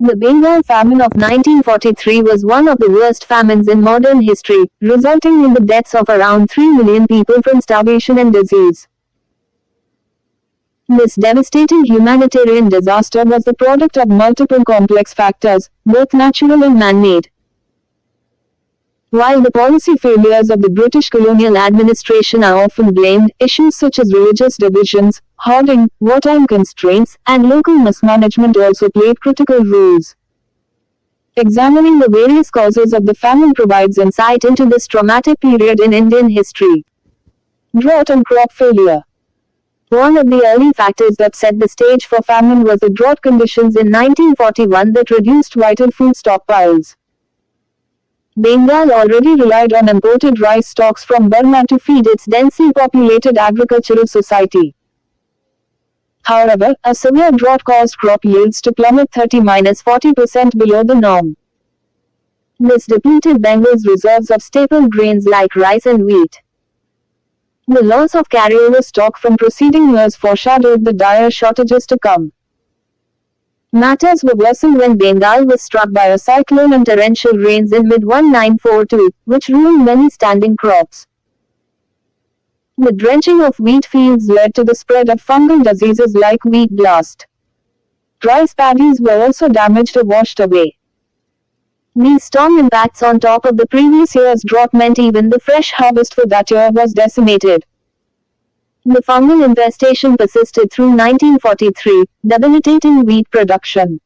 The Bengal famine of 1943 was one of the worst famines in modern history, resulting in the deaths of around 3 million people from starvation and disease. This devastating humanitarian disaster was the product of multiple complex factors, both natural and man-made. While the policy failures of the British colonial administration are often blamed, issues such as religious divisions, hoarding, wartime constraints, and local mismanagement also played critical roles. Examining the various causes of the famine provides insight into this traumatic period in Indian history. Drought and crop failure. One of the early factors that set the stage for famine was the drought conditions in 1941 that reduced vital food stockpiles. Bengal already relied on imported rice stocks from Burma to feed its densely populated agricultural society. However, a severe drought caused crop yields to plummet 30–40% below the norm. This depleted Bengal's reserves of staple grains like rice and wheat. The loss of carryover stock from preceding years foreshadowed the dire shortages to come. Matters were worsened when Bengal was struck by a cyclone and torrential rains in mid-1942, which ruined many standing crops. The drenching of wheat fields led to the spread of fungal diseases like wheat blast. Rice paddies were also damaged or washed away. These storm impacts on top of the previous year's drought meant even the fresh harvest for that year was decimated. The fungal infestation persisted through 1943, debilitating wheat production.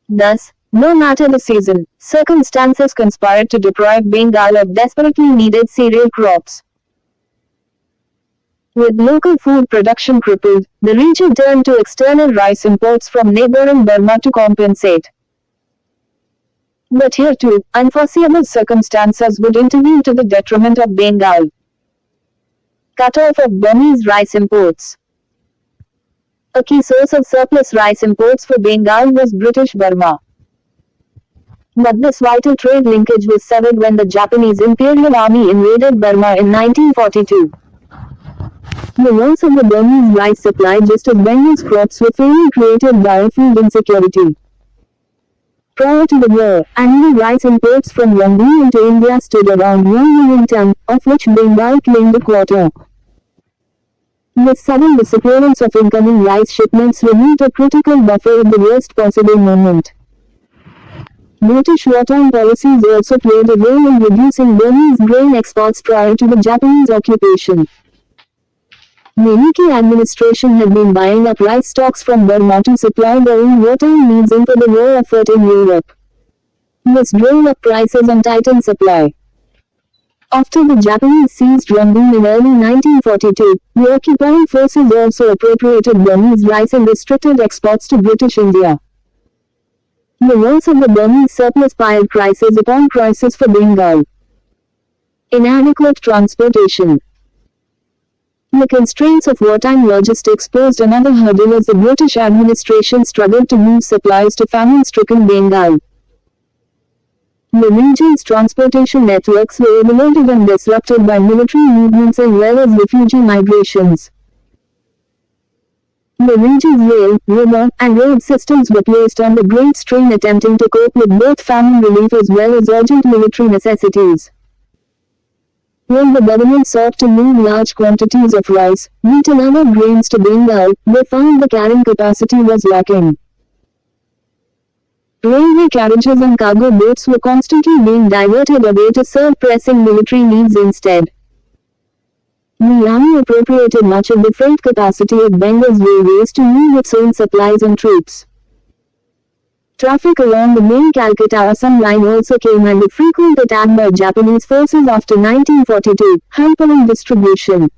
Thus, no matter the season, circumstances conspired to deprive Bengal of desperately needed cereal crops. With local food production crippled, the region turned to external rice imports from neighboring Burma to compensate. But here too, unforeseeable circumstances would intervene to the detriment of Bengal. Cut-off of Burmese rice imports. A key source of surplus rice imports for Bengal was British Burma. But this vital trade linkage was severed when the Japanese Imperial Army invaded Burma in 1942. The loss of the Burmese rice supply just as Bengal's crops were failing created dire food insecurity. Prior to the war, annual rice imports from Rangoon into India stood around 1 million tons, of which Bengal claimed a quarter. This sudden disappearance of incoming rice shipments removed a critical buffer at the worst possible moment. British wartime policies also played a role in reducing Burmese grain exports prior to the Japanese occupation. The UK administration had been buying up rice stocks from Burma to supply their own wartime needs and for the war effort in Europe. This drove up prices and tightened supply. After the Japanese seized Rangoon in early 1942, the occupying forces also appropriated Burmese rice and restricted exports to British India. The loss of the Burmese surplus piled crisis upon crisis for Bengal. Inadequate transportation. The constraints of wartime logistics posed another hurdle as the British administration struggled to move supplies to famine-stricken Bengal. The region's transportation networks were overloaded and disrupted by military movements as well as refugee migrations. The region's rail, river, and road systems were placed under great strain attempting to cope with both famine relief as well as urgent military necessities. When the government sought to move large quantities of rice, wheat and other grains to Bengal, they found the carrying capacity was lacking. Railway carriages and cargo boats were constantly being diverted away to serve pressing military needs instead. The army appropriated much of the freight capacity of Bengal's railways to move its own supplies and troops. Traffic along the main Calcutta-Assam line also came under frequent attack by Japanese forces after 1942, hampering distribution.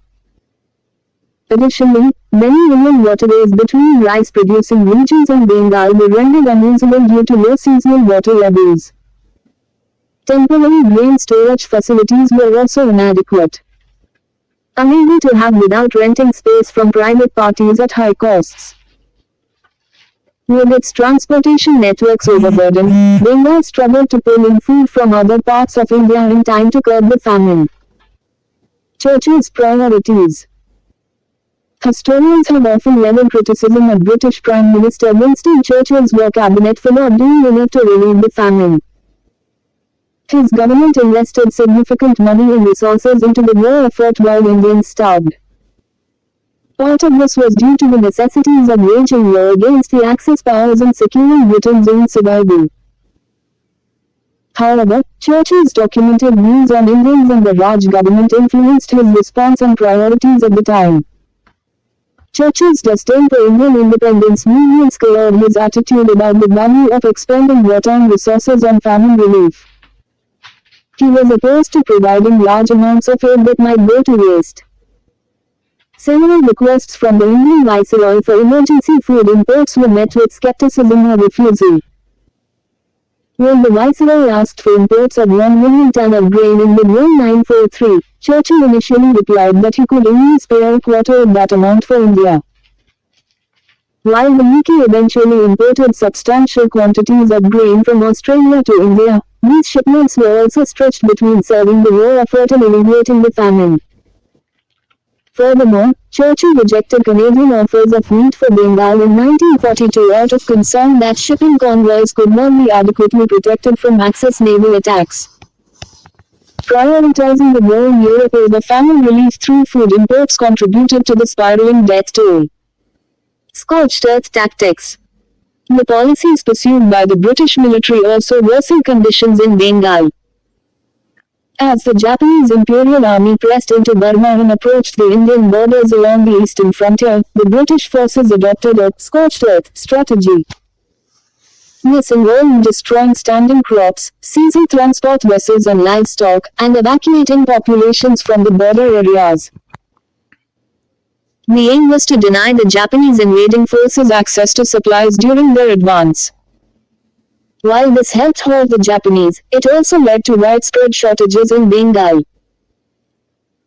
Additionally, many inland waterways between rice-producing regions and Bengal were rendered unusable due to low seasonal water levels. Temporary grain storage facilities were also inadequate. Unable to have without renting space from private parties at high costs. With its transportation networks overburdened, Bengal struggled to pull in food from other parts of India in time to curb the famine. Churchill's priorities. Historians have often leveled criticism at British Prime Minister Winston Churchill's war cabinet for not doing enough to relieve the famine. His government invested significant money and resources into the war effort while Indians starved. Part of this was due to the necessities of waging war against the Axis powers and securing Britain's own survival. However, Churchill's documented views on Indians and the Raj government influenced his response and priorities at the time. Churchill's disdain for Indian independence movements colored his attitude about the value of expending wartime resources on famine relief. He was opposed to providing large amounts of aid that might go to waste. Several requests from the Indian Viceroy for emergency food imports were met with skepticism or refusal. When the Viceroy asked for imports of 1 million ton of grain in mid-1943, Churchill initially replied that he could only spare a quarter of that amount for India. While the UK eventually imported substantial quantities of grain from Australia to India, these shipments were also stretched between serving the war effort and alleviating the famine. Furthermore, Churchill rejected Canadian offers of wheat for Bengal in 1942 out of concern that shipping convoys could not be adequately protected from Axis naval attacks. Prioritizing the war in Europe over famine relief through food imports contributed to the spiraling death toll. Scorched earth tactics. The policies pursued by the British military also worsened conditions in Bengal. As the Japanese Imperial Army pressed into Burma and approached the Indian borders along the eastern frontier, the British forces adopted a scorched earth strategy. This involved destroying standing crops, seizing transport vessels and livestock, and evacuating populations from the border areas. The aim was to deny the Japanese invading forces access to supplies during their advance. While this helped halt the Japanese, it also led to widespread shortages in Bengal.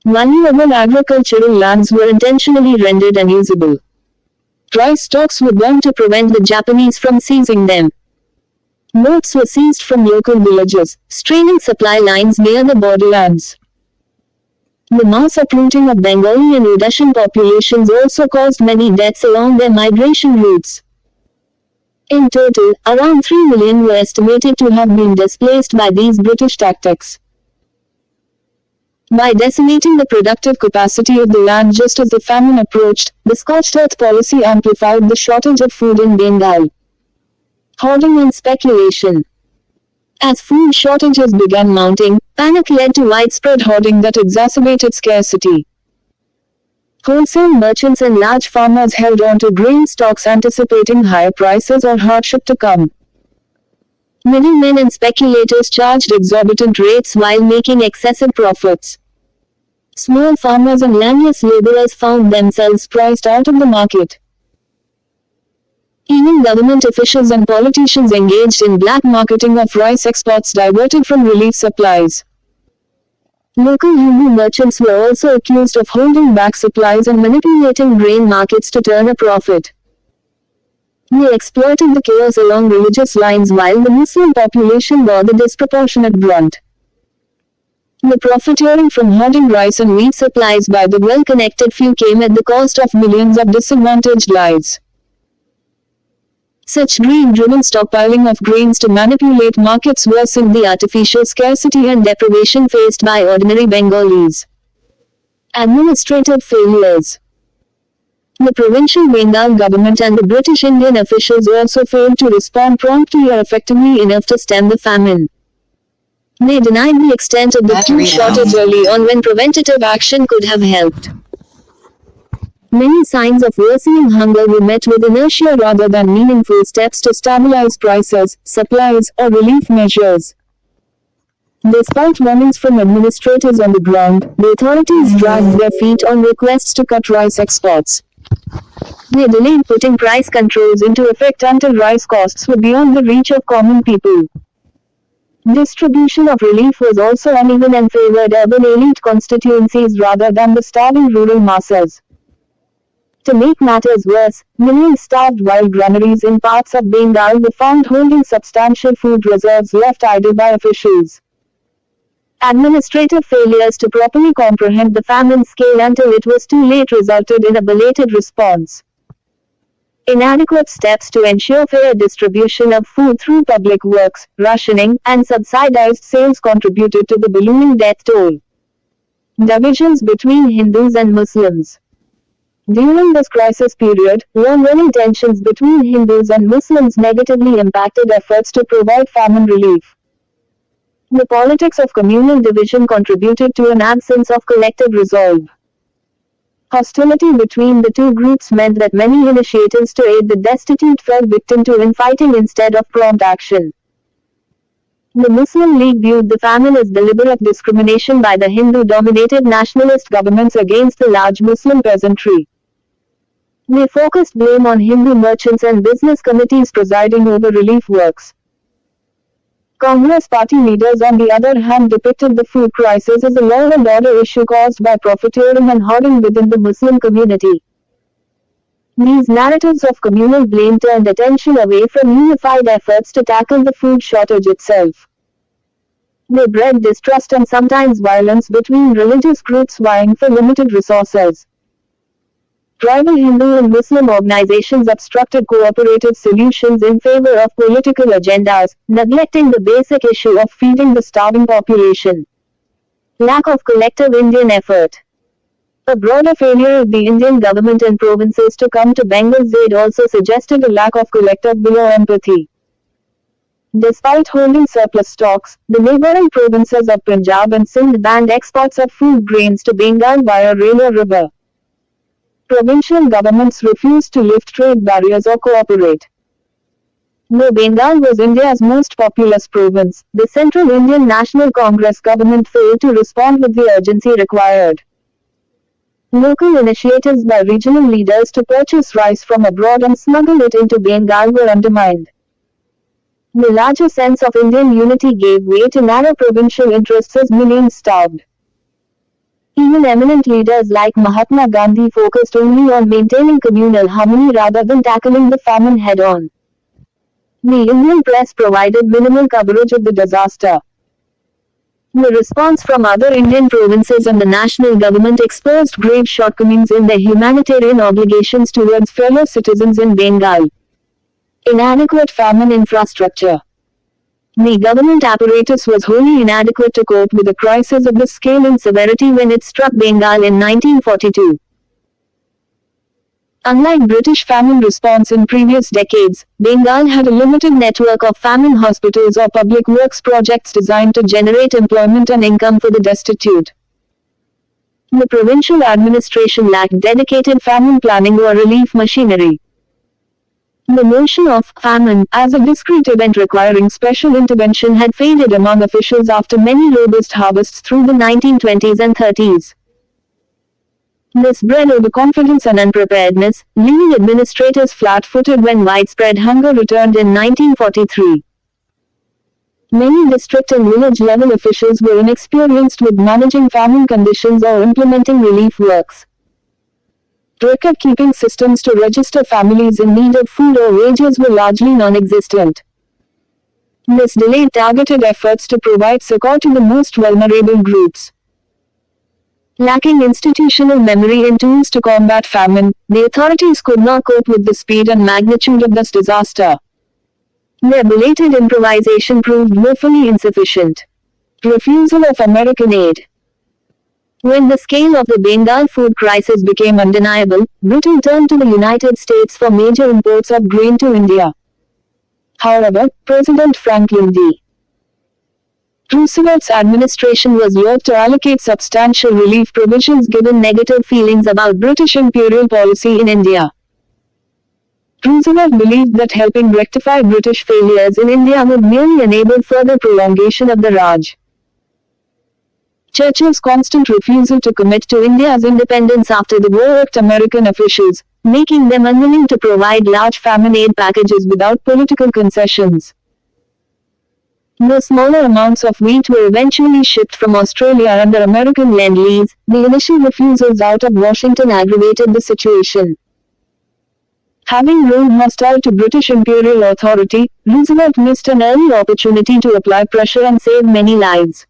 Valuable agricultural lands were intentionally rendered unusable. Rice stocks were burned to prevent the Japanese from seizing them. Boats were seized from local villages, straining supply lines near the borderlands. The mass uprooting of Bengali and Russian populations also caused many deaths along their migration routes. In total, around 3 million were estimated to have been displaced by these British tactics. By decimating the productive capacity of the land just as the famine approached, the scorched earth policy amplified the shortage of food in Bengal. Hoarding and speculation. As food shortages began mounting, panic led to widespread hoarding that exacerbated scarcity. Wholesale merchants and large farmers held on to grain stocks anticipating higher prices or hardship to come. Middlemen and speculators charged exorbitant rates while making excessive profits. Small farmers and landless laborers found themselves priced out of the market. Even government officials and politicians engaged in black marketing of rice exports diverted from relief supplies. Local Hindu merchants were also accused of holding back supplies and manipulating grain markets to turn a profit. They exploited the chaos along religious lines while the Muslim population bore the disproportionate brunt. The profiteering from hoarding rice and wheat supplies by the well-connected few came at the cost of millions of disadvantaged lives. Such greed-driven stockpiling of grains to manipulate markets worsened the artificial scarcity and deprivation faced by ordinary Bengalis. Administrative failures. The provincial Bengal government and the British Indian officials also failed to respond promptly or effectively enough to stem the famine. They denied the extent of the food shortage early on when preventative action could have helped. Many signs of worsening hunger were met with inertia rather than meaningful steps to stabilize prices, supplies, or relief measures. Despite warnings from administrators on the ground, the authorities dragged their feet on requests to cut rice exports. They delayed putting price controls into effect until rice costs were beyond the reach of common people. Distribution of relief was also uneven and favored urban elite constituencies rather than the starving rural masses. To make matters worse, millions starved while granaries in parts of Bengal were found holding substantial food reserves left idle by officials. Administrative failures to properly comprehend the famine scale until it was too late resulted in a belated response. Inadequate steps to ensure fair distribution of food through public works, rationing, and subsidized sales contributed to the ballooning death toll. Divisions between Hindus and Muslims. During this crisis period, long-running tensions between Hindus and Muslims negatively impacted efforts to provide famine relief. The politics of communal division contributed to an absence of collective resolve. Hostility between the two groups meant that many initiatives to aid the destitute fell victim to infighting instead of prompt action. The Muslim League viewed the famine as deliberate discrimination by the Hindu-dominated nationalist governments against the large Muslim peasantry. They focused blame on Hindu merchants and business committees presiding over relief works. Congress party leaders on the other hand depicted the food crisis as a law and order issue caused by profiteering and hoarding within the Muslim community. These narratives of communal blame turned attention away from unified efforts to tackle the food shortage itself. They bred distrust and sometimes violence between religious groups vying for limited resources. Tribal Hindu and Muslim organizations obstructed cooperative solutions in favor of political agendas, neglecting the basic issue of feeding the starving population. Lack of collective Indian effort. A broader failure of the Indian government and provinces to come to Bengal's aid also suggested a lack of collective will or empathy. Despite holding surplus stocks, the neighboring provinces of Punjab and Sindh banned exports of food grains to Bengal via rail or river. Provincial governments refused to lift trade barriers or cooperate. Though Bengal was India's most populous province, the Central Indian National Congress government failed to respond with the urgency required. Local initiatives by regional leaders to purchase rice from abroad and smuggle it into Bengal were undermined. The larger sense of Indian unity gave way to narrow provincial interests as millions starved. Even eminent leaders like Mahatma Gandhi focused only on maintaining communal harmony rather than tackling the famine head-on. The Indian press provided minimal coverage of the disaster. The response from other Indian provinces and the national government exposed grave shortcomings in their humanitarian obligations towards fellow citizens in Bengal. Inadequate famine infrastructure. The government apparatus was wholly inadequate to cope with a crisis of this scale and severity when it struck Bengal in 1942. Unlike British famine response in previous decades, Bengal had a limited network of famine hospitals or public works projects designed to generate employment and income for the destitute. The provincial administration lacked dedicated famine planning or relief machinery. The notion of famine as a discrete event requiring special intervention had faded among officials after many robust harvests through the 1920s and 30s. This bred overconfidence and unpreparedness, leaving administrators flat-footed when widespread hunger returned in 1943. Many district and village-level officials were inexperienced with managing famine conditions or implementing relief works. Record-keeping systems to register families in need of food or wages were largely non-existent. This delayed targeted efforts to provide succor to the most vulnerable groups. Lacking institutional memory and tools to combat famine, the authorities could not cope with the speed and magnitude of this disaster. Their belated improvisation proved woefully insufficient. Refusal of American aid. When the scale of the Bengal food crisis became undeniable, Britain turned to the United States for major imports of grain to India. However, President Franklin D. Roosevelt's administration was loath to allocate substantial relief provisions given negative feelings about British imperial policy in India. Roosevelt believed that helping rectify British failures in India would merely enable further prolongation of the Raj. Churchill's constant refusal to commit to India's independence after the war irked American officials, making them unwilling to provide large famine aid packages without political concessions. Though smaller amounts of wheat were eventually shipped from Australia under American Lend-Lease, the initial refusals out of Washington aggravated the situation. Having grown hostile to British imperial authority, Roosevelt missed an early opportunity to apply pressure and save many lives.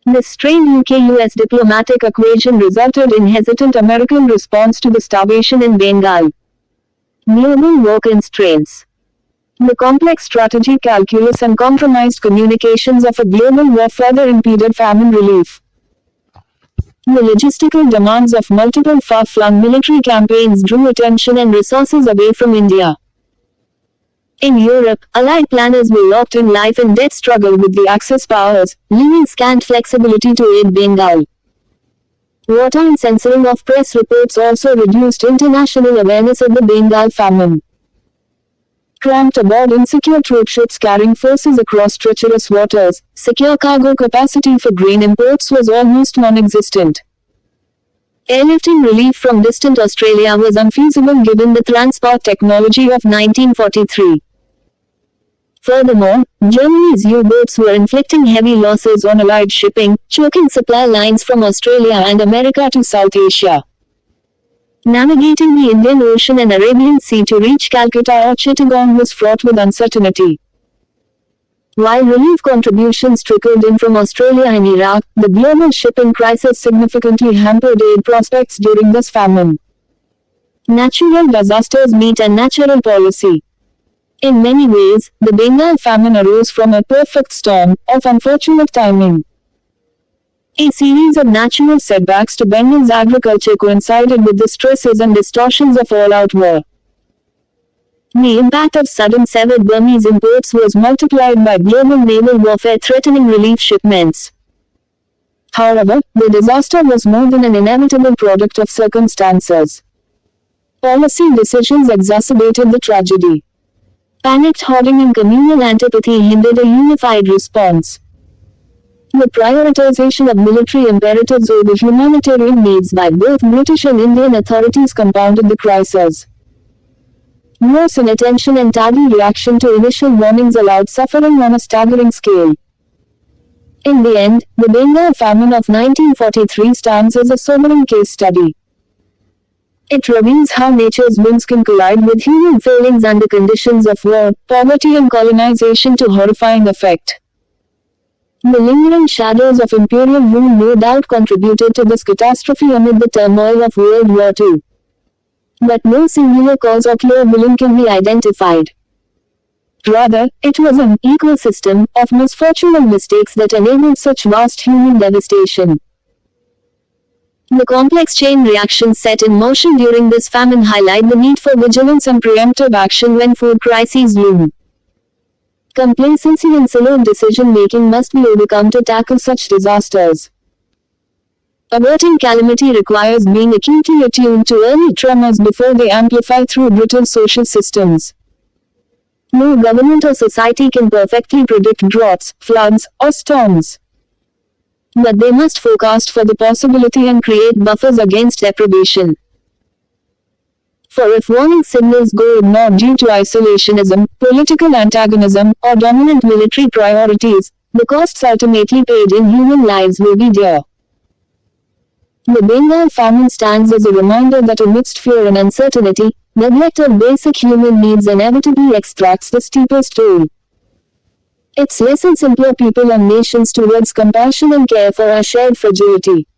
The strained UK-US diplomatic equation resulted in hesitant American response to the starvation in Bengal. Global war constraints. The complex strategic calculus and compromised communications of a global war further impeded famine relief. The logistical demands of multiple far-flung military campaigns drew attention and resources away from India. In Europe, Allied planners were locked in life and death struggle with the Axis powers, leaving scant flexibility to aid Bengal. Wartime censoring of press reports also reduced international awareness of the Bengal famine. Cramped aboard insecure troopships carrying forces across treacherous waters, secure cargo capacity for grain imports was almost non-existent. Airlifting relief from distant Australia was unfeasible given the transport technology of 1943. Furthermore, Germany's U-boats were inflicting heavy losses on Allied shipping, choking supply lines from Australia and America to South Asia. Navigating the Indian Ocean and Arabian Sea to reach Calcutta or Chittagong was fraught with uncertainty. While relief contributions trickled in from Australia and Iraq, the global shipping crisis significantly hampered aid prospects during this famine. Natural disasters meet unnatural policy. In many ways, the Bengal famine arose from a perfect storm of unfortunate timing. A series of natural setbacks to Bengal's agriculture coincided with the stresses and distortions of all-out war. The impact of sudden severed Burmese imports was multiplied by global naval warfare threatening relief shipments. However, the disaster was more than an inevitable product of circumstances. Policy decisions exacerbated the tragedy. Panicked hoarding and communal antipathy hindered a unified response. The prioritization of military imperatives over humanitarian needs by both British and Indian authorities compounded the crisis. Gross inattention and tardy reaction to initial warnings allowed suffering on a staggering scale. In the end, the Bengal famine of 1943 stands as a sobering case study. It reveals how nature's whims can collide with human failings under conditions of war, poverty and colonization to horrifying effect. The lingering shadows of imperial rule no doubt contributed to this catastrophe amid the turmoil of World War II. But no singular cause or clear villain can be identified. Rather, it was an ecosystem of misfortune and mistakes that enabled such vast human devastation. The complex chain reactions set in motion during this famine highlight the need for vigilance and preemptive action when food crises loom. Complacency and slow decision-making must be overcome to tackle such disasters. Averting calamity requires being acutely attuned to early tremors before they amplify through brittle social systems. No government or society can perfectly predict droughts, floods, or storms. But they must forecast for the possibility and create buffers against deprivation. For if warning signals go ignored due to isolationism, political antagonism, or dominant military priorities, the costs ultimately paid in human lives will be dear. The Bengal famine stands as a reminder that amidst fear and uncertainty, neglect of basic human needs inevitably extracts the steepest toll. Its lessons implore people and nations towards compassion and care for our shared fragility.